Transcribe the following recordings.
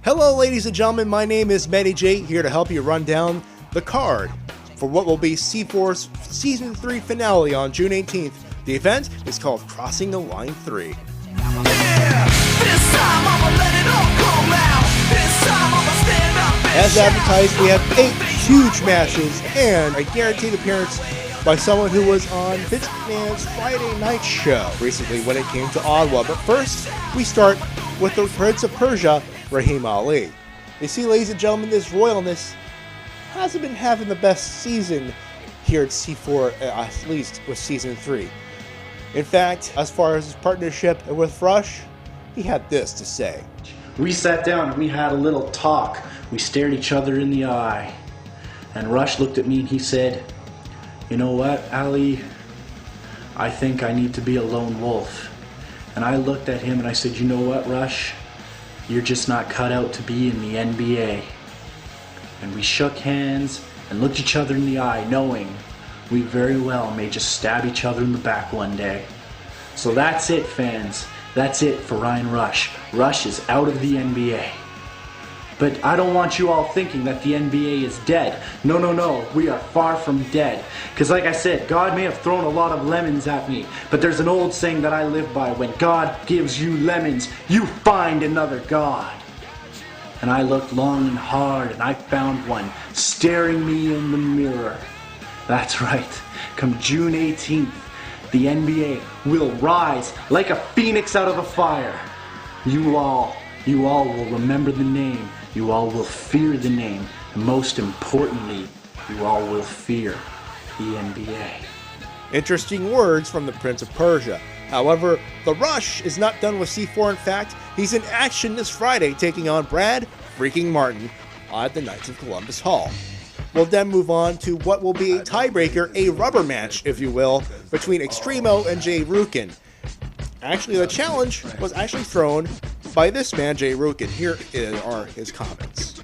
Hello ladies and gentlemen, my name is Matty J, here to help you run down the card for what will be C4's Season 3 finale on June 18th. The event is called Crossing the Line 3. As advertised, we have 8 huge matches and a guaranteed appearance by someone who was on Vince McMahon's Friday night show recently when it came to Ottawa. But first, we start with the Prince of Persia, Rahim Ali. You see, ladies and gentlemen, this royalness hasn't been having the best season here at C4, at least with Season 3. In fact, as far as his partnership with Rush, he had this to say. We sat down and we had a little talk. We stared each other in the eye. And Rush looked at me and he said, "You know what, Ali? I think I need to be a lone wolf." And I looked at him and I said, "You know what, Rush? You're just not cut out to be in the NBA." And we shook hands and looked each other in the eye, knowing we very well may just stab each other in the back one day. So that's it, fans. That's it for Ryan Rush. Rush is out of the NBA. But I don't want you all thinking that the NBA is dead. No, no, no. We are far from dead. Because like I said, God may have thrown a lot of lemons at me. But there's an old saying that I live by. When God gives you lemons, you find another God. And I looked long and hard and I found one staring me in the mirror. That's right. Come June 18th, the NBA will rise like a phoenix out of the fire. You all will remember the name. You all will fear the name. And most importantly, you all will fear the NBA. Interesting words from the Prince of Persia. However, the Rush is not done with C4. In fact, he's in action this Friday, taking on Brad freaking Martin at the Knights of Columbus Hall. We'll then move on to what will be a tiebreaker, a rubber match, if you will, between Extremo and Jay Rukin. Actually, the challenge was actually thrown by this man, Jay Rukin. Here are his comments.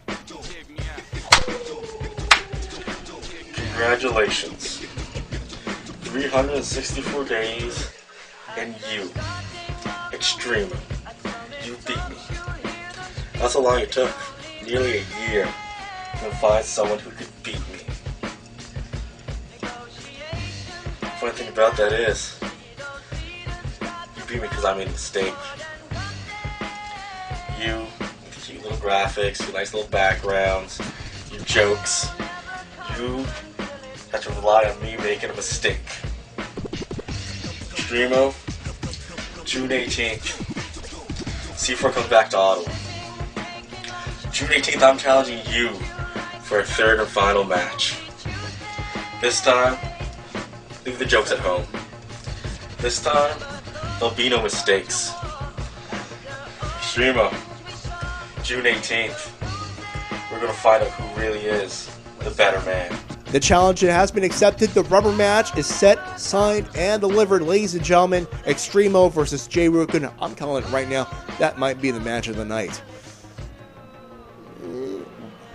Congratulations. 364 days, and you, Extremo, you beat me. That's how long it took. Nearly a year to find someone who could beat me. Funny thing about that is, you beat me because I made a mistake. You, with the cute little graphics, your nice little backgrounds, your jokes, you had to rely on me making a mistake. Extremo, June 18th, C4 comes back to Ottawa. June 18th, I'm challenging you for a third and final match. This time, leave the jokes at home. This time, there'll be no mistakes. Extremo, June 18th, we're gonna find out who really is the better man. The challenge has been accepted. The rubber match is set, signed, and delivered. Ladies and gentlemen, Extremo versus Jay Rukin. I'm calling it right now. That might be the match of the night.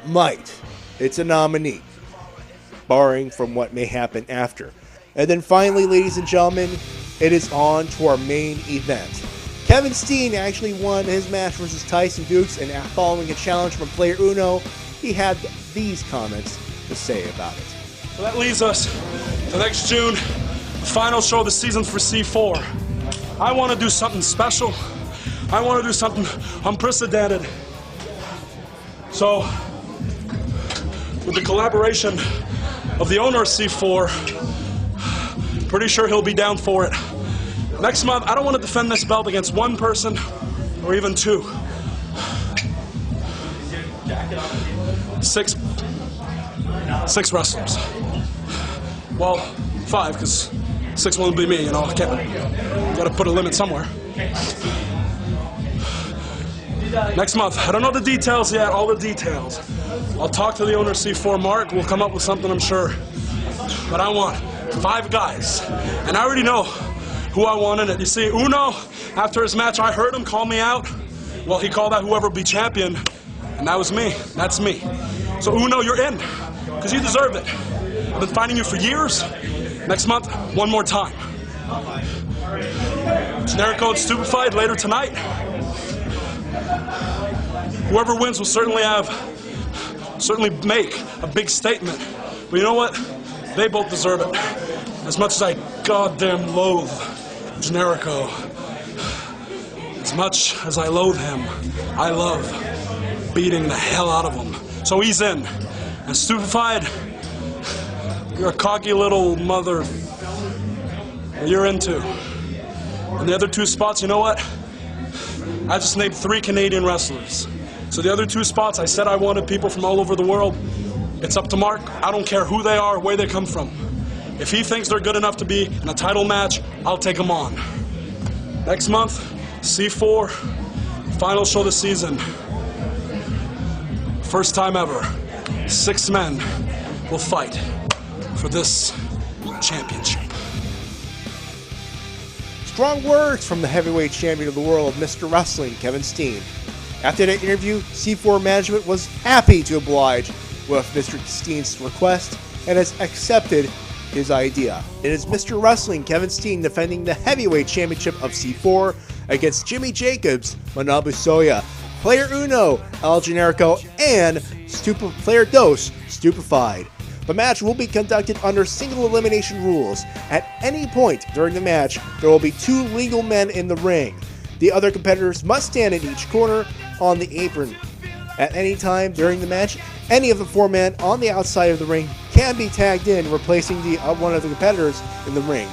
Might. It's a nominee, barring from what may happen after. And then finally, ladies and gentlemen, it is on to our main event. Kevin Steen actually won his match versus Tyson Dukes, and following a challenge from Player Uno, he had these comments to say about it. So that leaves us to next June, the final show of the season for C4. I want to do something special. I want to do something unprecedented. So, with the collaboration of the owner of C4, pretty sure he'll be down for it. Next month, I don't want to defend this belt against one person or even two. Six wrestlers. Well, 5, because 6 won't be me, you know. I can't. Gotta put a limit somewhere. Next month. I don't know the details yet, all the details. I'll talk to the owner of C4, Mark. We'll come up with something, I'm sure. But I want 5 guys. And I already know who I want in it. You see, Uno, after his match, I heard him call me out. Well, he called out whoever will be champion. And that was me. That's me. So Uno, you're in. Because you deserve it. I've been fighting you for years. Next month, one more time. Generic Code Stupefied later tonight. Whoever wins will certainly make a big statement. But you know what? They both deserve it. As much as I goddamn loathe Generico, as much as I loathe him, I love beating the hell out of him. So he's in. And Stupefied, you're a cocky little mother. You're in too. And the other 2 spots, you know what? I just named 3 Canadian wrestlers. So the other 2 spots, I said I wanted people from all over the world. It's up to Mark. I don't care who they are, where they come from. If he thinks they're good enough to be in a title match, I'll take them on. Next month, C4, final show of the season. First time ever, 6 men will fight for this championship. Strong words from the heavyweight champion of the world, Mr. Wrestling, Kevin Steen. After that interview, C4 management was happy to oblige with Mr. Steen's request and has accepted his idea. It is Mr. Wrestling, Kevin Steen, defending the heavyweight championship of C4 against Jimmy Jacobs, Manabu Soya, Player Uno, El Generico, and Player Dos, Stupefied. The match will be conducted under single elimination rules. At any point during the match, there will be 2 legal men in the ring. The other competitors must stand in each corner on the apron. At any time during the match, any of the 4 men on the outside of the ring can be tagged in, replacing one of the competitors in the ring.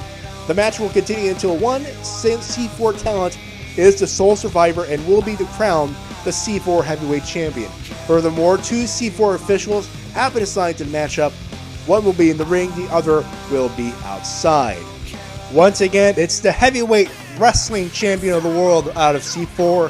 The match will continue until one C4 talent is the sole survivor and will be crowned the C4 heavyweight champion. Furthermore, 2 C4 officials have been assigned to the matchup. One will be in the ring, the other will be outside. Once again, it's the heavyweight wrestling champion of the world out of C4.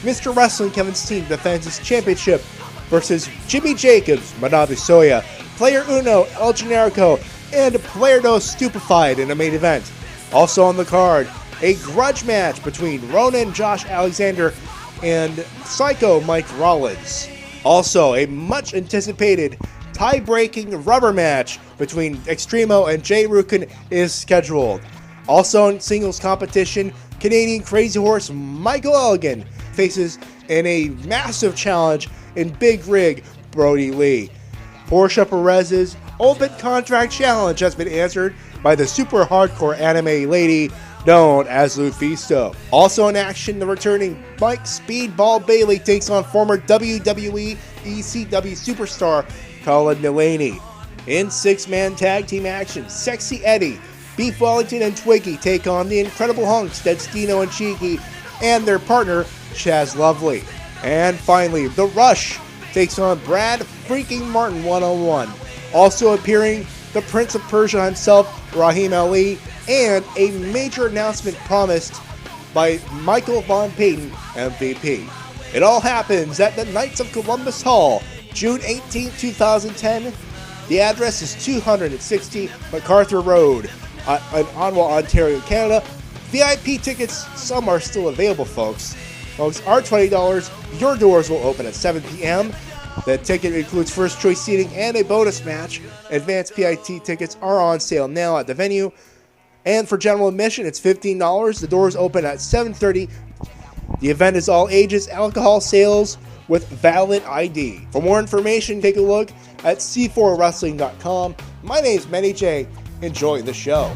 Mr. Wrestling Kevin Steen defends his championship versus Jimmy Jacobs, Manabu Soya, Player Uno, El Generico, and Player Dos Stupefied in the main event. Also on the card, a grudge match between Ronan Josh Alexander and Psycho Mike Rollins. Also, a much anticipated tie-breaking rubber match between Extremo and Jay Rukin is scheduled. Also in singles competition, Canadian Crazy Horse Michael Elgin faces in a massive challenge in Big Rig Brody Lee. Portia Perez's open contract challenge has been answered by the super hardcore anime lady known as Lufisto. Also in action, the returning Mike Speedball Bailey takes on former WWE ECW superstar Colin Delaney. In 6-man tag team action, Sexy Eddie, Beef Wellington, and Twiggy take on the Incredible Hunks, Destino and Cheeky, and their partner, Chaz Lovely. And finally, The Rush takes on Brad freaking Martin one-on-one. Also appearing, the Prince of Persia himself, Rahim Ali, and a major announcement promised by Michael Von Payton, MVP. It all happens at the Knights of Columbus Hall, June 18, 2010. The address is 260 MacArthur Road in Ottawa, Ontario, Canada. VIP tickets, some are still available, folks. Folks, are $20. Your doors will open at 7 p.m. The ticket includes first choice seating and a bonus match. Advanced PIT tickets are on sale now at the venue. And for general admission, it's $15. The doors open at 7:30. The event is all ages, alcohol sales with valid ID. For more information, take a look at c4wrestling.com. My name's Manny J. Enjoy the show.